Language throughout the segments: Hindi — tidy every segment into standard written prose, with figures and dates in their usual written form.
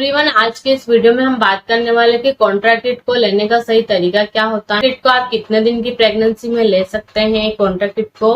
एवरीवन, आज के इस वीडियो में हम बात करने वाले कि कॉन्ट्राकिट को लेने का सही तरीका क्या होता है। किट को आप कितने दिन की प्रेगनेंसी में ले सकते हैं, कॉन्ट्राकिट को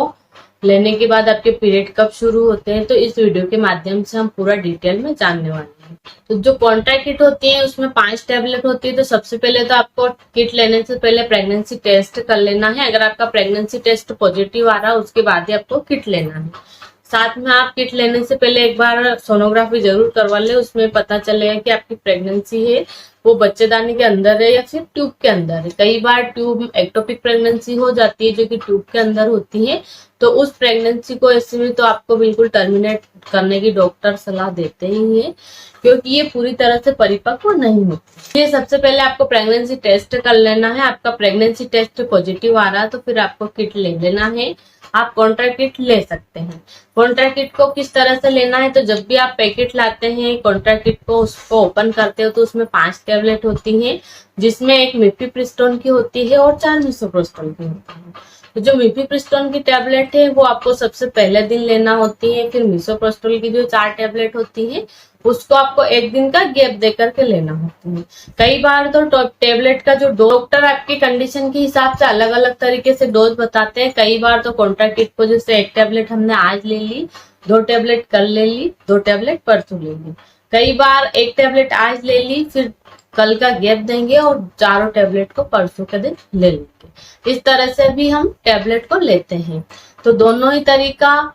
लेने के बाद आपके पीरियड कब शुरू होते हैं, तो इस वीडियो के माध्यम से हम पूरा डिटेल में जानने वाले हैं। तो जो कॉन्ट्राकिट होती है उसमें 5 टैबलेट होती है। तो सबसे पहले तो आपको किट लेने से पहले प्रेगनेंसी टेस्ट कर लेना है। अगर आपका प्रेगनेंसी टेस्ट पॉजिटिव आ रहा है उसके बाद ही आपको किट लेना है। साथ में आप किट लेने से पहले एक बार सोनोग्राफी जरूर करवा ले, उसमें पता चलेगा कि आपकी प्रेगनेंसी है वो बच्चेदानी के अंदर है या फिर ट्यूब के अंदर है। कई बार ट्यूब एक्टोपिक प्रेगनेंसी हो जाती है जो कि ट्यूब के अंदर होती है, तो उस प्रेगनेंसी को ऐसे में तो आपको बिल्कुल टर्मिनेट करने की डॉक्टर सलाह देते ही है, क्योंकि ये पूरी तरह से परिपक्व नहीं होती। ये सबसे पहले आपको प्रेगनेंसी टेस्ट कर लेना है। आपका प्रेगनेंसी टेस्ट पॉजिटिव आ रहा है तो फिर आपको किट ले लेना है। आप कॉन्ट्राकिट ले सकते हैं। कॉन्ट्राकिट को किस तरह से लेना है, तो जब भी आप पैकेट लाते हैं कॉन्ट्राकिट को, उसको ओपन करते हो तो उसमें 5 टैबलेट होती हैं, जिसमें एक मिफीप्रिस्टोन की होती है और 4 मिसोप्रोस्टोल की होती है। तो जो मिफीप्रिस्टोन की टैबलेट है वो आपको सबसे पहले दिन लेना होती है। फिर मिसोप्रोस्टोल की जो 4 टैबलेट होती है उसको आपको एक दिन का गैप दे करके लेना होता है। कई बार तो टेबलेट का जो डॉक्टर आपकी कंडीशन के हिसाब से अलग अलग तरीके से डोज बताते हैं। कई बार तो कॉन्ट्राकिट को जैसे 1 टैबलेट हमने आज ले ली, 2 टैबलेट कल ले ली, 2 टैबलेट परसों ले ली। कई बार 1 टैबलेट आज ले ली, फिर कल का गैप देंगे और 4 टैबलेट को परसों के दिन ले लेंगे। इस तरह से भी हम टैबलेट को लेते हैं। तो दोनों ही तरीका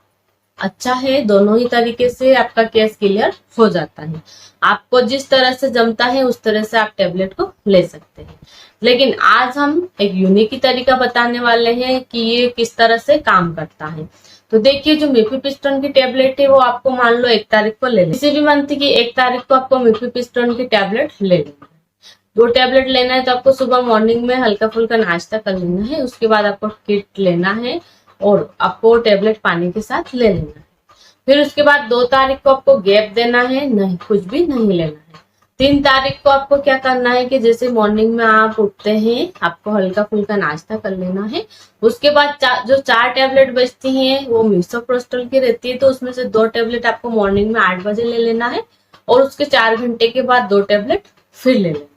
अच्छा है, दोनों ही तरीके से आपका केस क्लियर हो जाता है। आपको जिस तरह से जमता है उस तरह से आप टैबलेट को ले सकते हैं। लेकिन आज हम एक यूनिक ही तरीका बताने वाले हैं कि ये किस तरह से काम करता है। तो देखिए, जो मिफीप्रिस्टोन की टैबलेट है वो आपको मान लो 1 तारीख को ले लेना। किसी भी मंथ की 1 तारीख को आपको मिफीप्रिस्टोन की टैबलेट ले लेना है। 2 टैबलेट लेना है तो आपको सुबह मॉर्निंग में हल्का फुल्का नाश्ता कर लेना है। उसके बाद आपको किट लेना है और आपको टैबलेट पानी के साथ ले लेना है। फिर उसके बाद 2 तारीख को आपको गैप देना है, नहीं कुछ भी नहीं लेना है। 3 तारीख को आपको क्या करना है कि जैसे मॉर्निंग में आप उठते हैं आपको हल्का फुल्का नाश्ता कर लेना है। उसके बाद जो 4 टैबलेट बचती हैं वो मिसोप्रोस्टोल की रहती है, तो उसमें से 2 टैबलेट आपको मॉर्निंग में 8 बजे ले लेना है और उसके 4 घंटे के बाद 2 टैबलेट फिर ले लेना है।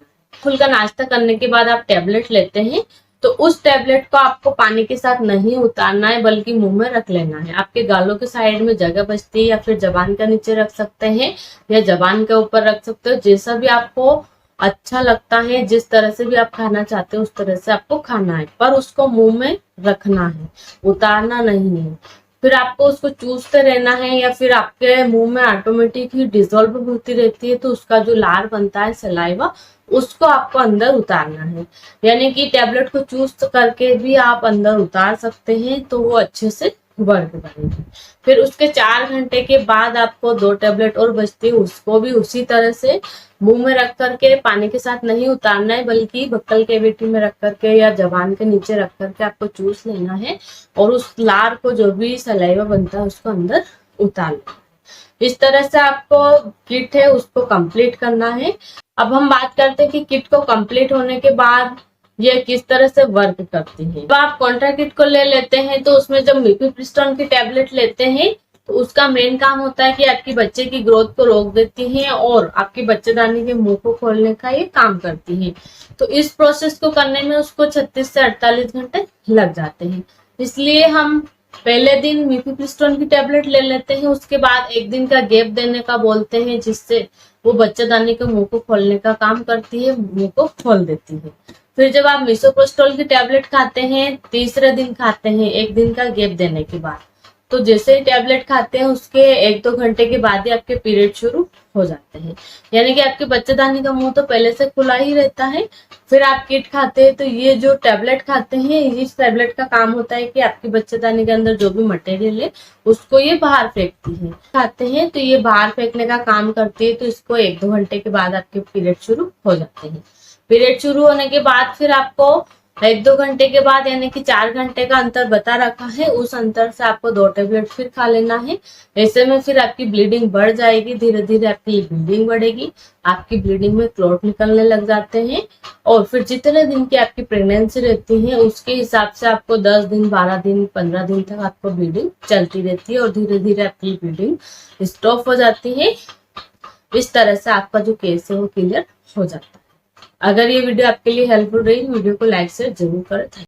फुल्का नाश्ता करने के बाद आप टैबलेट लेते हैं तो उस टैबलेट को आपको पानी के साथ नहीं उतारना है, बल्कि मुंह में रख लेना है। आपके गालों के साइड में जगह बचती है या फिर जबान के नीचे रख सकते हैं या जबान के ऊपर रख सकते हो, जैसा भी आपको अच्छा लगता है। जिस तरह से भी आप खाना चाहते हो उस तरह से आपको खाना है, पर उसको मुंह में रखना है, उतारना नहीं है। फिर आपको उसको चूसते रहना है या फिर आपके मुंह में ऑटोमेटिक ही डिजोल्व होती रहती है, तो उसका जो लार बनता है सलाइवा उसको आपको अंदर उतारना है। यानी कि टैबलेट को चूस करके भी आप अंदर उतार सकते हैं तो वो अच्छे से वर्क करेगी। फिर उसके 4 घंटे के बाद आपको 2 टैबलेट और बचती है, उसको भी उसी तरह से मुंह में रख करके पानी के साथ नहीं उतारना है, बल्कि बक्कल कैविटी में रख करके या जबान के नीचे रख करके आपको चूस लेना है और उस लार को जो भी सलाइवा बनता है उसको अंदर उतार लेना है। इस तरह से आपको किट है उसको कंप्लीट करना है। अब हम बात करते हैं कि किट को कंप्लीट होने के बाद ये किस तरह से वर्क करती है। जब आप कॉन्ट्राकिट को ले लेते हैं तो उसमें जब मिफीप्रिस्टोन की टैबलेट लेते हैं तो उसका मेन काम होता है कि आपकी बच्चे की ग्रोथ को रोक देती है और आपकी बच्चेदानी के मुंह को खोलने का ये काम करती है। तो इस प्रोसेस को करने में उसको 36 से 48 घंटे लग जाते हैं। इसलिए हम पहले दिन मिफीप्रिस्टोन की टैबलेट ले लेते हैं, उसके बाद 1 दिन का गैप देने का बोलते हैं, जिससे वो बच्चेदानी के मुंह को खोलने का काम करती है, मुंह को खोल देती है। फिर जब आप मिसोप्रोस्टोल की टैबलेट खाते हैं, तीसरे दिन खाते हैं 1 दिन का गैप देने के बाद, तो जैसे ही टैबलेट खाते हैं उसके 1-2 घंटे के बाद ही आपके पीरियड शुरू हो जाते हैं। यानी कि आपके बच्चेदानी का मुंह तो पहले से खुला ही रहता है। फिर आप किट खाते हैं तो ये जो टैबलेट खाते हैं, इस टैबलेट का काम होता है कि आपकी बच्चेदानी के अंदर जो भी मटेरियल है उसको ये बाहर फेंकती है। खाते हैं तो ये बाहर फेंकने का काम करती है, तो इसको 1-2 घंटे के बाद आपके पीरियड शुरू हो जाते हैं। पीरियड शुरू होने के बाद फिर आपको 1-2 घंटे के बाद, यानी कि 4 घंटे का अंतर बता रखा है, उस अंतर से आपको 2 टैबलेट फिर खा लेना है। ऐसे में फिर आपकी ब्लीडिंग बढ़ जाएगी, धीरे धीरे आपकी ब्लीडिंग बढ़ेगी, आपकी ब्लीडिंग में क्लॉट निकलने लग जाते हैं और फिर जितने दिन की आपकी प्रेगनेंसी रहती है उसके हिसाब से आपको 10 दिन, 12 दिन, 15 दिन तक आपको ब्लीडिंग चलती रहती है और धीरे धीरे आपकी ब्लीडिंग स्टॉप हो जाती है। इस तरह से आपका जो केस है वो क्लियर हो जाता है। अगर ये वीडियो आपके लिए हेल्पफुल रही, वीडियो को लाइक शेयर जरूर करें।